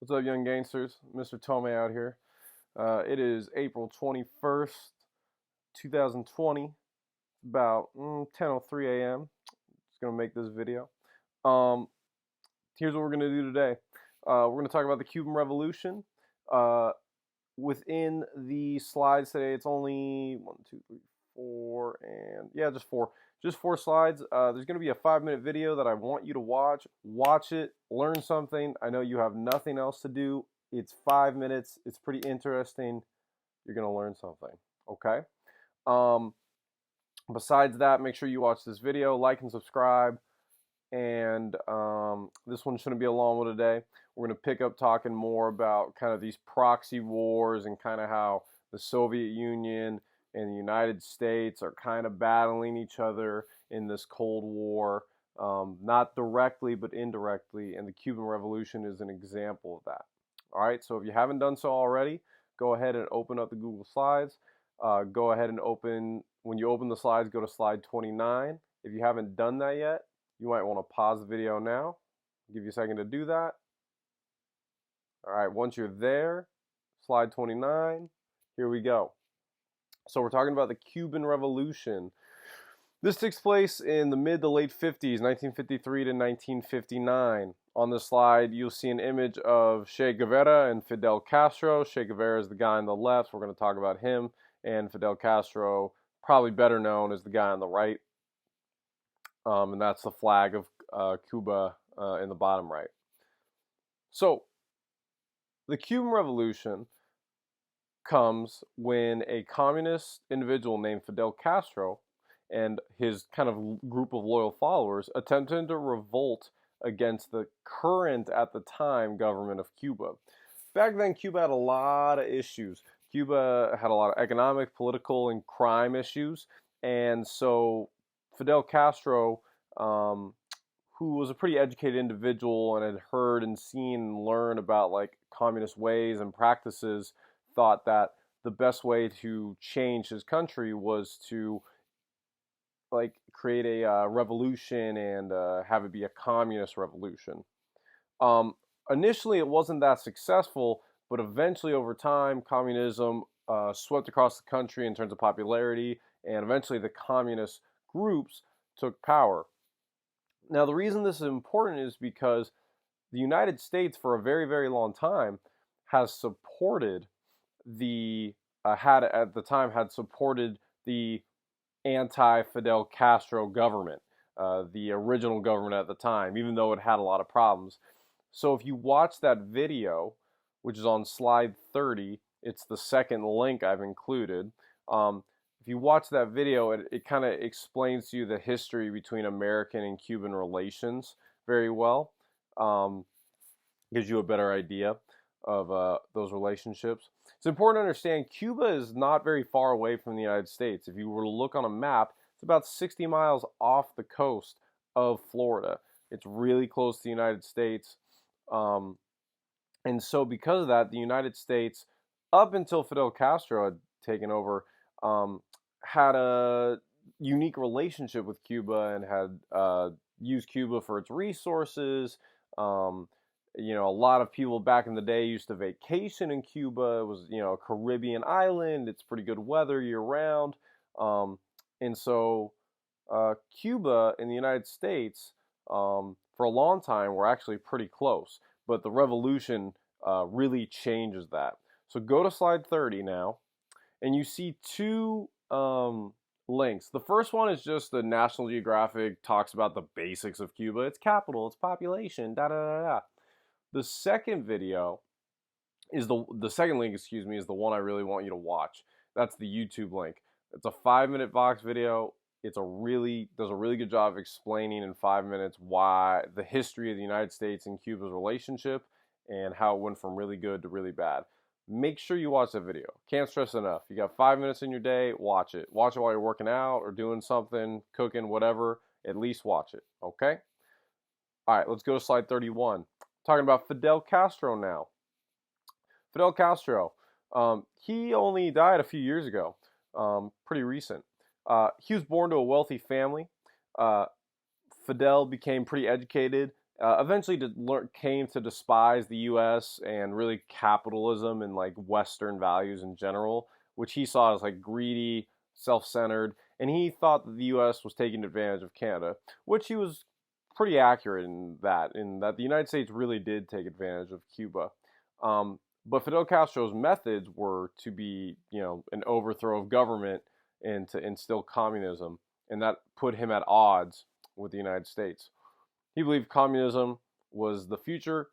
What's up, young gangsters? Mr. Tomei out here. It is April 21st, 2020. About 10:03 a.m. Just gonna make this video. Um, Here's what we're gonna do today. We're gonna talk about the Cuban Revolution. Uh, Within the slides today, it's only 1, 2, 3, 4, and yeah, just four. Just four slides. There's going to be a 5-minute video that I want you to watch. Watch it, learn something. I know you have nothing else to do. It's 5 minutes. It's pretty interesting. You're going to learn something. Okay? Um, Besides that, make sure you watch this video, like and subscribe. And this one shouldn't be a long one today. We're going to pick up talking more about kind of these proxy wars and kind of how the Soviet Union and the United States are kind of battling each other in this Cold War, not directly but indirectly, and the Cuban Revolution is an example of that. All right, so if you haven't done so already, go ahead and open up the Google Slides. Go ahead and when you open the slides, go to slide 29. If you haven't done that yet, you might want to pause the video now. I'll give you a second to do that. All right, once you're there, slide 29, here we go. So we're talking about the Cuban Revolution. This takes place in the mid to late 50s, 1953 to 1959. On this slide, you'll see an image of Che Guevara and Fidel Castro. Che Guevara is the guy on the left. We're going to talk about him. And Fidel Castro, probably better known as the guy on the right. And that's the flag of Cuba in the bottom right. So, the Cuban Revolution comes when a communist individual named Fidel Castro and his kind of group of loyal followers attempted to revolt against the current, at the time, government of Cuba. Back then, Cuba had a lot of issues. Cuba had a lot of economic, political, and crime issues, and so Fidel Castro, who was a pretty educated individual and had heard and seen and learned about like communist ways and practices, thought that the best way to change his country was to like create a revolution and have it be a communist revolution. Initially, it wasn't that successful, but eventually, over time, communism swept across the country in terms of popularity, and eventually the communist groups took power. Now, the reason this is important is because the United States, for a very, very long time, has supported had supported the anti-Fidel Castro government, the original government at the time, even though it had a lot of problems. So if you watch that video, which is on slide 30, it's the second link I've included. If you watch that video, it kind of explains to you the history between American and Cuban relations very well. Gives you a better idea of those relationships. It's important to understand Cuba is not very far away from the United States. If you were to look on a map, it's about 60 miles off the coast of Florida. It's really close to the United States. And so because of that, the United States, up until Fidel Castro had taken over, had a unique relationship with Cuba and had used Cuba for its resources. A lot of people back in the day used to vacation in Cuba. It was, a Caribbean island. It's pretty good weather year round. And so Cuba and the United States, for a long time, were actually pretty close. But the revolution really changes that. So go to slide 30 now, and you see two links. The first one is just the National Geographic talks about the basics of Cuba. Its capital, its population, da-da-da-da. The second video is the second link, is the one I really want you to watch. That's the YouTube link. It's a 5-minute Vox video. Does a really good job of explaining in 5 minutes why the history of the United States and Cuba's relationship and how it went from really good to really bad. Make sure you watch that video. Can't stress enough. You got 5 minutes in your day, watch it. Watch it while you're working out or doing something, cooking, whatever. At least watch it, okay? All right, let's go to slide 31. Talking about Fidel Castro now. Fidel Castro, he only died a few years ago, pretty recent. He was born to a wealthy family. Fidel became pretty educated eventually came to despise the U.S. and really capitalism and like Western values in general, which he saw as like greedy, self-centered, and he thought that the U.S. was taking advantage of Canada, which he was pretty accurate in that the United States really did take advantage of Cuba. But Fidel Castro's methods were to be, an overthrow of government and to instill communism, and that put him at odds with the United States. He believed communism was the future.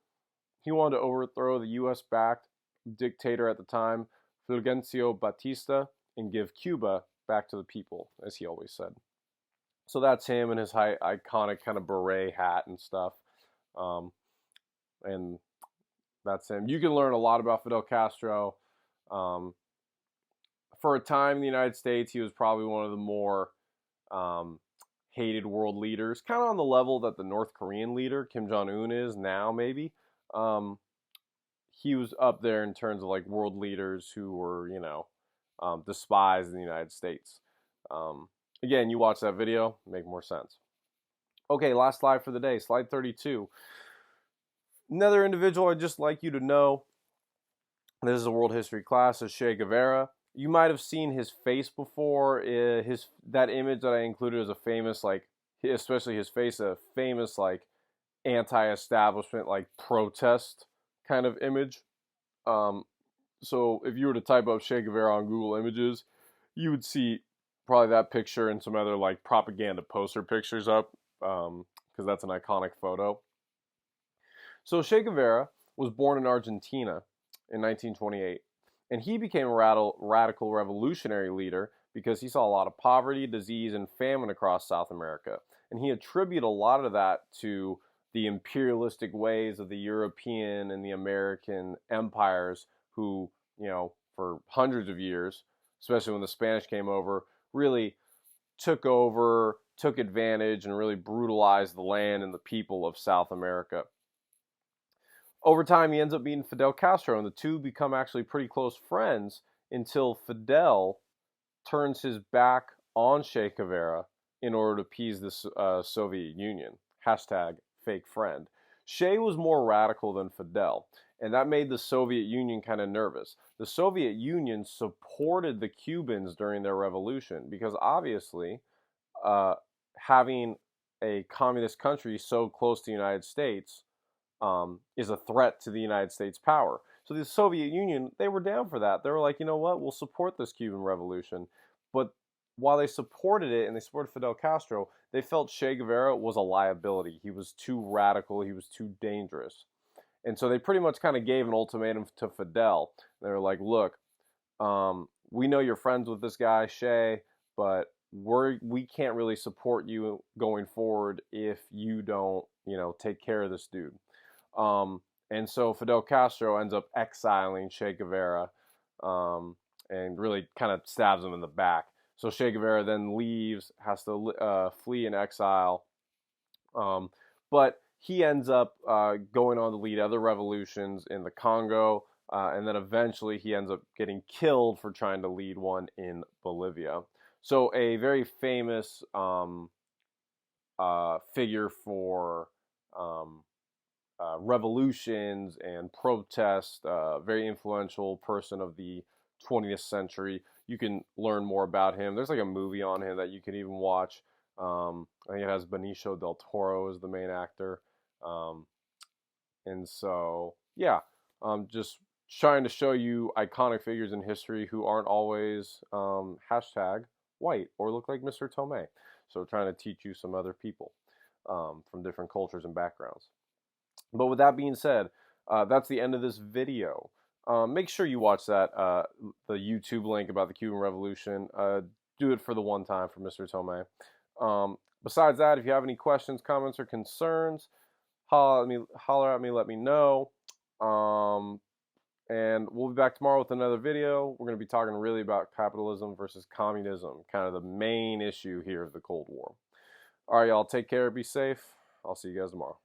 He wanted to overthrow the U.S.-backed dictator at the time, Fulgencio Batista, and give Cuba back to the people, as he always said. So that's him and his iconic kind of beret hat and stuff. And that's him. You can learn a lot about Fidel Castro. For a time in the United States, he was probably one of the more hated world leaders, kind of on the level that the North Korean leader, Kim Jong-un, is now, maybe. He was up there in terms of like world leaders who were, despised in the United States. Again, you watch that video, make more sense. Okay, last slide for the day, slide 32. Another individual I'd just like you to know, this is a world history class, is Che Guevara. You might have seen his face before. That image that I included is a famous, especially his face, a famous, anti-establishment, protest kind of image. So if you were to type up Che Guevara on Google Images, you would see probably that picture and some other, propaganda poster pictures up, because that's an iconic photo. So Che Guevara was born in Argentina in 1928. And he became a radical revolutionary leader because he saw a lot of poverty, disease, and famine across South America. And he attributed a lot of that to the imperialistic ways of the European and the American empires who, for hundreds of years, especially when the Spanish came over, really took advantage, and really brutalized the land and the people of South America. Over time, he ends up meeting Fidel Castro, and the two become actually pretty close friends until Fidel turns his back on Che Guevara in order to appease the Soviet Union. #FakeFriend. Che was more radical than Fidel, and that made the Soviet Union kind of nervous. The Soviet Union supported the Cubans during their revolution because obviously having a communist country so close to the United States is a threat to the United States power. So the Soviet Union, they were down for that. They were like, you know what, we'll support this Cuban Revolution. But while they supported it and they supported Fidel Castro, they felt Che Guevara was a liability. He was too radical. He was too dangerous. And so they pretty much kind of gave an ultimatum to Fidel. They were like, look, we know you're friends with this guy, Che, but we can't really support you going forward if you don't, take care of this dude. And so Fidel Castro ends up exiling Che Guevara and really kind of stabs him in the back. So Che Guevara then leaves, has to flee in exile. But he ends up going on to lead other revolutions in the Congo, and then eventually he ends up getting killed for trying to lead one in Bolivia. So a very famous figure for revolutions and protests, very influential person of the 20th century. You can learn more about him. There's like a movie on him that you can even watch. I think it has Benicio del Toro as the main actor. And so, yeah, just trying to show you iconic figures in history who aren't always #white or look like Mr. Tomei. So trying to teach you some other people from different cultures and backgrounds. But with that being said, that's the end of this video. Make sure you watch that, the YouTube link about the Cuban Revolution. Do it for the one time for Mr. Tomei. Besides that, if you have any questions, comments, or concerns, holler at me, let me know. And we'll be back tomorrow with another video. We're going to be talking really about capitalism versus communism, kind of the main issue here of the Cold War. All right, y'all, take care, be safe. I'll see you guys tomorrow.